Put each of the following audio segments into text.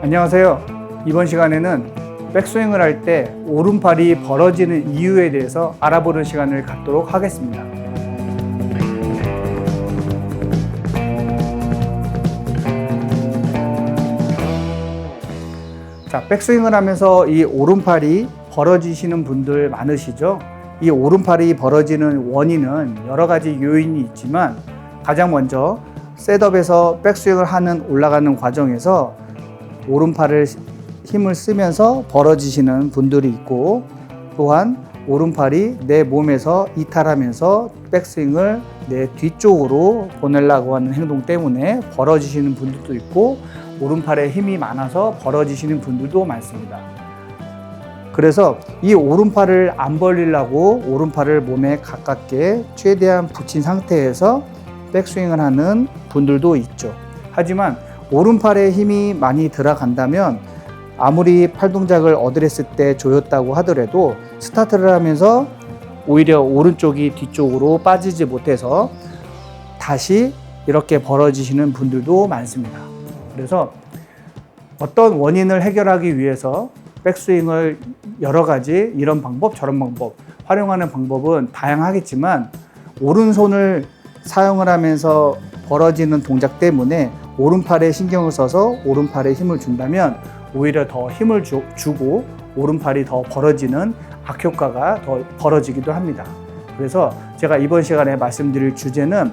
안녕하세요. 이번 시간에는 백스윙을 할 때 오른팔이 벌어지는 이유에 대해서 알아보는 시간을 갖도록 하겠습니다. 자, 백스윙을 하면서 이 오른팔이 벌어지시는 분들 많으시죠? 이 오른팔이 벌어지는 원인은 여러 가지 요인이 있지만 가장 먼저 셋업에서 백스윙을 하는 올라가는 과정에서 오른팔을 힘을 쓰면서 벌어지시는 분들이 있고, 또한 오른팔이 내 몸에서 이탈하면서 백스윙을 내 뒤쪽으로 보내려고 하는 행동 때문에 벌어지시는 분들도 있고, 오른팔에 힘이 많아서 벌어지시는 분들도 많습니다. 그래서 이 오른팔을 안 벌리려고 오른팔을 몸에 가깝게 최대한 붙인 상태에서 백스윙을 하는 분들도 있죠. 하지만 오른팔에 힘이 많이 들어간다면 아무리 팔 동작을 어드레스 때 조였다고 하더라도 스타트를 하면서 오히려 오른쪽이 뒤쪽으로 빠지지 못해서 다시 이렇게 벌어지시는 분들도 많습니다. 그래서 어떤 원인을 해결하기 위해서 백스윙을 여러 가지 이런 방법 저런 방법 활용하는 방법은 다양하겠지만, 오른손을 사용을 하면서 벌어지는 동작 때문에 오른팔에 신경을 써서 오른팔에 힘을 준다면 오히려 더 힘을 주고 오른팔이 더 벌어지는 악효과가 더 벌어지기도 합니다. 그래서 제가 이번 시간에 말씀드릴 주제는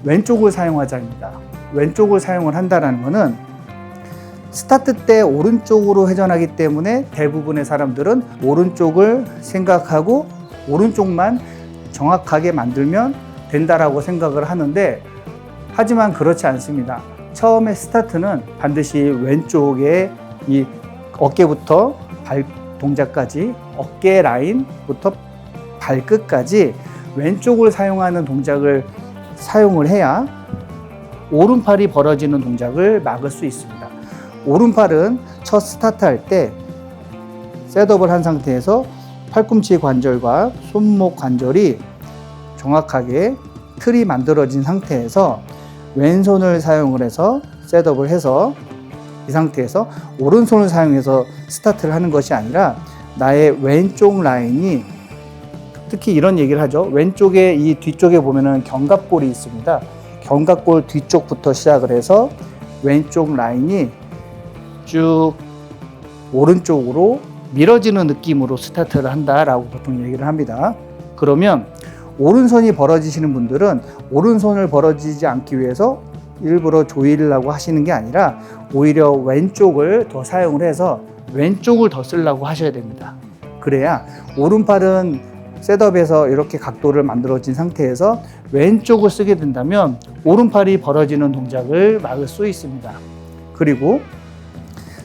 왼쪽을 사용하자입니다. 왼쪽을 사용을 한다는 것은 스타트 때 오른쪽으로 회전하기 때문에 대부분의 사람들은 오른쪽을 생각하고 오른쪽만 정확하게 만들면 된다라고 생각을 하는데, 하지만 그렇지 않습니다. 처음에 스타트는 반드시 왼쪽에 이 어깨부터 발 동작까지, 어깨 라인부터 발끝까지 왼쪽을 사용하는 동작을 사용을 해야 오른팔이 벌어지는 동작을 막을 수 있습니다. 오른팔은 첫 스타트 할 때 셋업을 한 상태에서 팔꿈치 관절과 손목 관절이 정확하게 틀이 만들어진 상태에서 왼손을 사용을 해서 셋업을 해서 이 상태에서 오른손을 사용해서 스타트를 하는 것이 아니라 나의 왼쪽 라인이, 특히 이런 얘기를 하죠. 왼쪽에 이 뒤쪽에 보면은 견갑골이 있습니다. 견갑골 뒤쪽부터 시작을 해서 왼쪽 라인이 쭉 오른쪽으로 밀어지는 느낌으로 스타트를 한다라고 보통 얘기를 합니다. 그러면 오른손이 벌어지시는 분들은 오른손을 벌어지지 않기 위해서 일부러 조이려고 하시는 게 아니라 오히려 왼쪽을 더 사용을 해서 왼쪽을 더 쓰려고 하셔야 됩니다. 그래야 오른팔은 셋업에서 이렇게 각도를 만들어진 상태에서 왼쪽을 쓰게 된다면 오른팔이 벌어지는 동작을 막을 수 있습니다. 그리고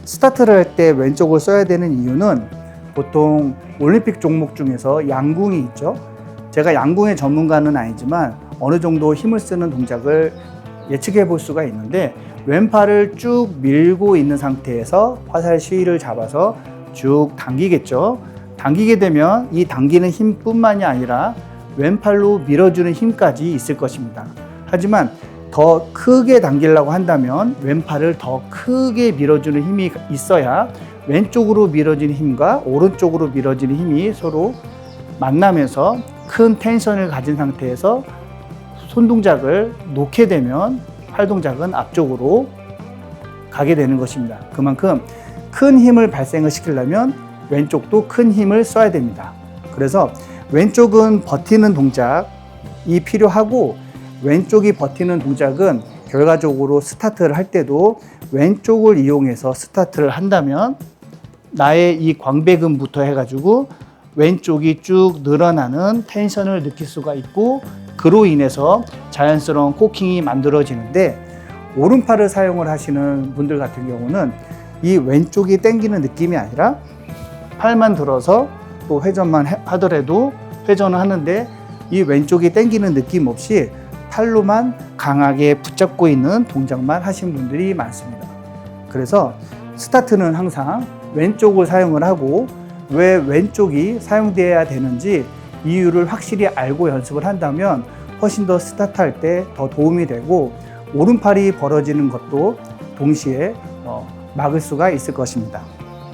스타트를 할 때 왼쪽을 써야 되는 이유는 보통 올림픽 종목 중에서 양궁이 있죠. 제가 양궁의 전문가는 아니지만 어느 정도 힘을 쓰는 동작을 예측해 볼 수가 있는데, 왼팔을 쭉 밀고 있는 상태에서 화살 시위를 잡아서 쭉 당기겠죠. 당기게 되면 이 당기는 힘뿐만이 아니라 왼팔로 밀어주는 힘까지 있을 것입니다. 하지만 더 크게 당기려고 한다면 왼팔을 더 크게 밀어주는 힘이 있어야 왼쪽으로 밀어지는 힘과 오른쪽으로 밀어지는 힘이 서로 만나면서 큰 텐션을 가진 상태에서 손 동작을 놓게 되면 팔 동작은 앞쪽으로 가게 되는 것입니다. 그만큼 큰 힘을 발생을 시키려면 왼쪽도 큰 힘을 써야 됩니다. 그래서 왼쪽은 버티는 동작이 필요하고, 왼쪽이 버티는 동작은 결과적으로 스타트를 할 때도 왼쪽을 이용해서 스타트를 한다면 나의 이 광배근부터 해가지고 왼쪽이 쭉 늘어나는 텐션을 느낄 수가 있고, 그로 인해서 자연스러운 코킹이 만들어지는데, 오른팔을 사용을 하시는 분들 같은 경우는 이 왼쪽이 당기는 느낌이 아니라 팔만 들어서 또 회전만 하더라도 회전을 하는데 이 왼쪽이 당기는 느낌 없이 팔로만 강하게 붙잡고 있는 동작만 하신 분들이 많습니다. 그래서 스타트는 항상 왼쪽을 사용을 하고, 왜 왼쪽이 사용되어야 되는지 이유를 확실히 알고 연습을 한다면 훨씬 더 스타트할 때 더 도움이 되고, 오른팔이 벌어지는 것도 동시에 막을 수가 있을 것입니다.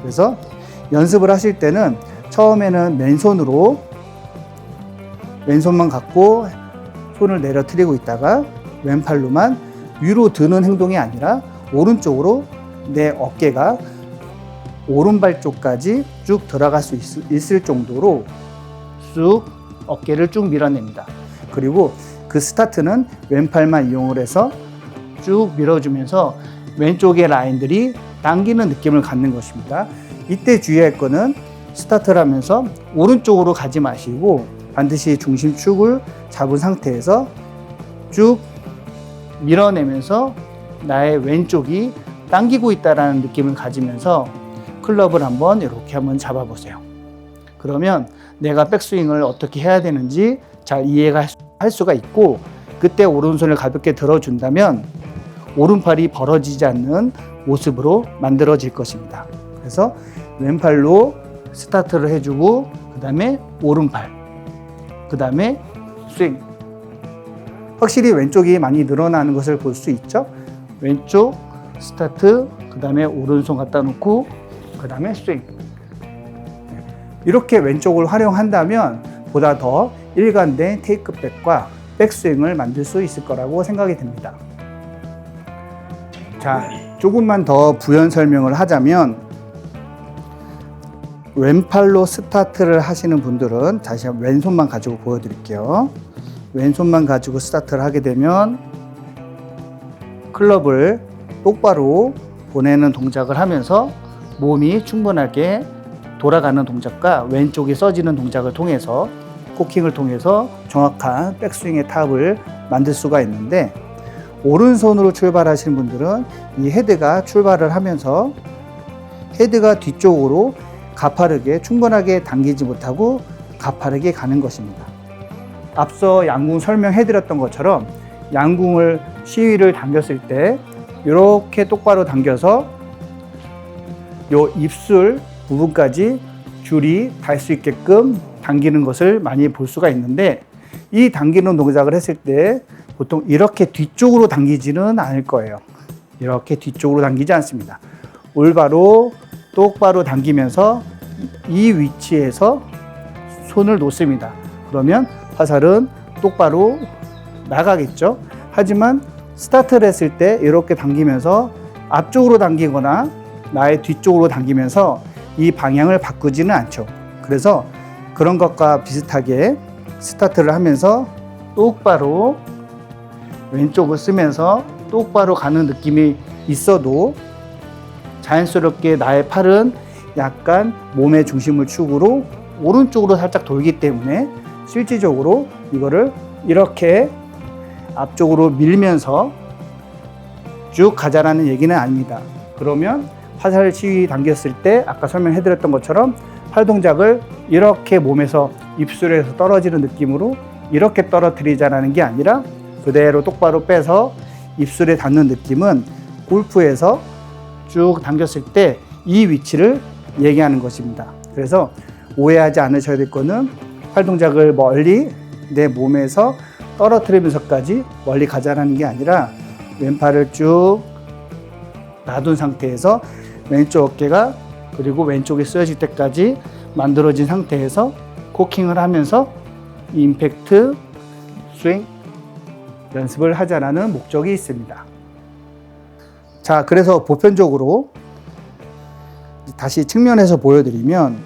그래서 연습을 하실 때는 처음에는 왼손만 갖고 손을 내려뜨리고 있다가 왼팔로만 위로 드는 행동이 아니라 오른쪽으로 내 어깨가 오른발 쪽까지 쭉 들어갈 수 있을 정도로 쑥 어깨를 쭉 밀어냅니다. 그리고 그 스타트는 왼팔만 이용을 해서 쭉 밀어주면서 왼쪽의 라인들이 당기는 느낌을 갖는 것입니다. 이때 주의할 거는 스타트를 하면서 오른쪽으로 가지 마시고 반드시 중심축을 잡은 상태에서 쭉 밀어내면서 나의 왼쪽이 당기고 있다는 느낌을 가지면서 클럽을 이렇게 한번 잡아보세요. 그러면 내가 백스윙을 어떻게 해야 되는지 잘 이해가 할 수가 있고, 그때 오른손을 가볍게 들어준다면 오른팔이 벌어지지 않는 모습으로 만들어질 것입니다. 그래서 왼팔로 스타트를 해주고 그 다음에 오른팔, 그 다음에 스윙. 확실히 왼쪽이 많이 늘어나는 것을 볼 수 있죠. 왼쪽 스타트, 그 다음에 오른손 갖다 놓고 그 다음에 스윙. 이렇게 왼쪽을 활용한다면 보다 더 일관된 테이크백과 백스윙을 만들 수 있을 거라고 생각이 됩니다. 자, 조금만 더 부연 설명을 하자면, 왼팔로 스타트를 하시는 분들은 다시 한번 왼손만 가지고 보여드릴게요. 왼손만 가지고 스타트를 하게 되면 클럽을 똑바로 보내는 동작을 하면서 몸이 충분하게 돌아가는 동작과 왼쪽이 써지는 동작을 통해서, 코킹을 통해서 정확한 백스윙의 탑을 만들 수가 있는데, 오른손으로 출발하시는 분들은 이 헤드가 출발을 하면서 헤드가 뒤쪽으로 가파르게 충분하게 당기지 못하고 가파르게 가는 것입니다. 앞서 양궁 설명해 드렸던 것처럼 양궁을 시위를 당겼을 때 이렇게 똑바로 당겨서 요 입술 부분까지 줄이 닿을 수 있게끔 당기는 것을 많이 볼 수가 있는데, 이 당기는 동작을 했을 때 보통 이렇게 뒤쪽으로 당기지는 않을 거예요. 이렇게 뒤쪽으로 당기지 않습니다. 올바로 똑바로 당기면서 이 위치에서 손을 놓습니다. 그러면 화살은 똑바로 나가겠죠. 하지만 스타트를 했을 때 이렇게 당기면서 앞쪽으로 당기거나 나의 뒤쪽으로 당기면서 이 방향을 바꾸지는 않죠. 그래서 그런 것과 비슷하게 스타트를 하면서 똑바로 왼쪽을 쓰면서 똑바로 가는 느낌이 있어도 자연스럽게 나의 팔은 약간 몸의 중심을 축으로 오른쪽으로 살짝 돌기 때문에 실질적으로 이거를 이렇게 앞쪽으로 밀면서 쭉 가자라는 얘기는 아닙니다. 그러면 화살 시위 당겼을 때 아까 설명해 드렸던 것처럼 팔 동작을 이렇게 몸에서 입술에서 떨어지는 느낌으로 이렇게 떨어뜨리자라는 게 아니라 그대로 똑바로 빼서 입술에 닿는 느낌은 골프에서 쭉 당겼을 때 이 위치를 얘기하는 것입니다. 그래서 오해하지 않으셔야 될 거는 팔 동작을 멀리 내 몸에서 떨어뜨리면서까지 멀리 가자라는 게 아니라 왼팔을 쭉 놔둔 상태에서 왼쪽 어깨가 그리고 왼쪽이 쓰여질 때까지 만들어진 상태에서 코킹을 하면서 임팩트 스윙 연습을 하자라는 목적이 있습니다. 자, 그래서 보편적으로 다시 측면에서 보여드리면,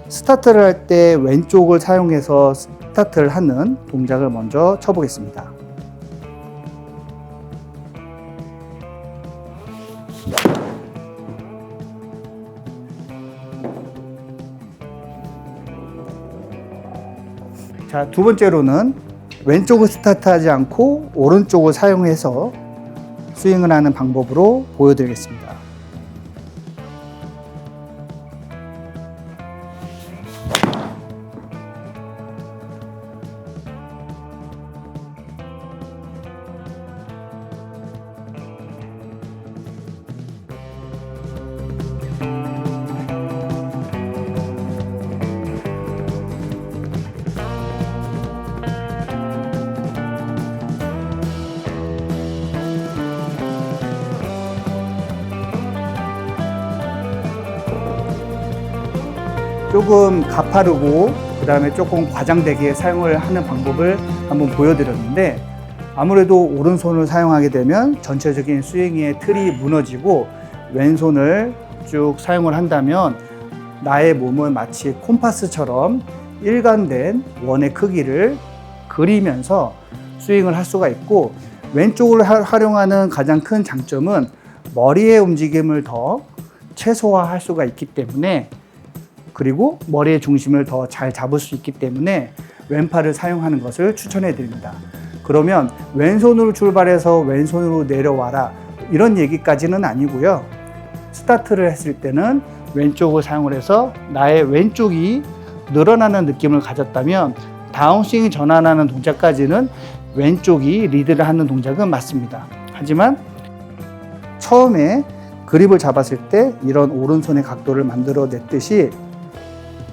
스타트를 할 때 왼쪽을 사용해서 스타트를 하는 동작을 먼저 쳐보겠습니다. 자, 두 번째로는 왼쪽을 스타트하지 않고 오른쪽을 사용해서 스윙을 하는 방법으로 보여드리겠습니다. 조금 가파르고 그 다음에 조금 과장되게 사용을 하는 방법을 한번 보여드렸는데, 아무래도 오른손을 사용하게 되면 전체적인 스윙의 틀이 무너지고 왼손을 쭉 사용을 한다면 나의 몸은 마치 콤파스처럼 일관된 원의 크기를 그리면서 스윙을 할 수가 있고, 왼쪽을 활용하는 가장 큰 장점은 머리의 움직임을 더 최소화할 수가 있기 때문에, 그리고 머리의 중심을 더 잘 잡을 수 있기 때문에 왼팔을 사용하는 것을 추천해 드립니다. 그러면 왼손으로 출발해서 왼손으로 내려와라 이런 얘기까지는 아니고요. 스타트를 했을 때는 왼쪽을 사용을 해서 나의 왼쪽이 늘어나는 느낌을 가졌다면 다운스윙 전환하는 동작까지는 왼쪽이 리드를 하는 동작은 맞습니다. 하지만 처음에 그립을 잡았을 때 이런 오른손의 각도를 만들어 냈듯이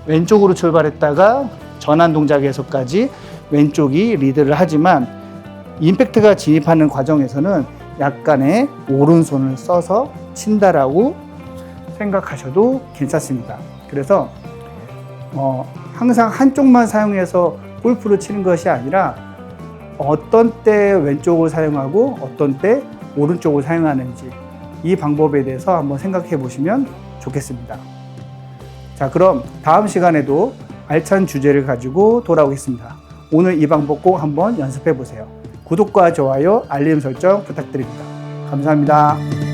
왼쪽으로 출발했다가 전환 동작에서까지 왼쪽이 리드를 하지만 임팩트가 진입하는 과정에서는 약간의 오른손을 써서 친다라고 생각하셔도 괜찮습니다. 그래서 항상 한쪽만 사용해서 골프를 치는 것이 아니라 어떤 때 왼쪽을 사용하고 어떤 때 오른쪽을 사용하는지 이 방법에 대해서 한번 생각해 보시면 좋겠습니다. 자, 그럼 다음 시간에도 알찬 주제를 가지고 돌아오겠습니다. 오늘 이 방법 꼭 한번 연습해 보세요. 구독과 좋아요, 알림 설정 부탁드립니다. 감사합니다.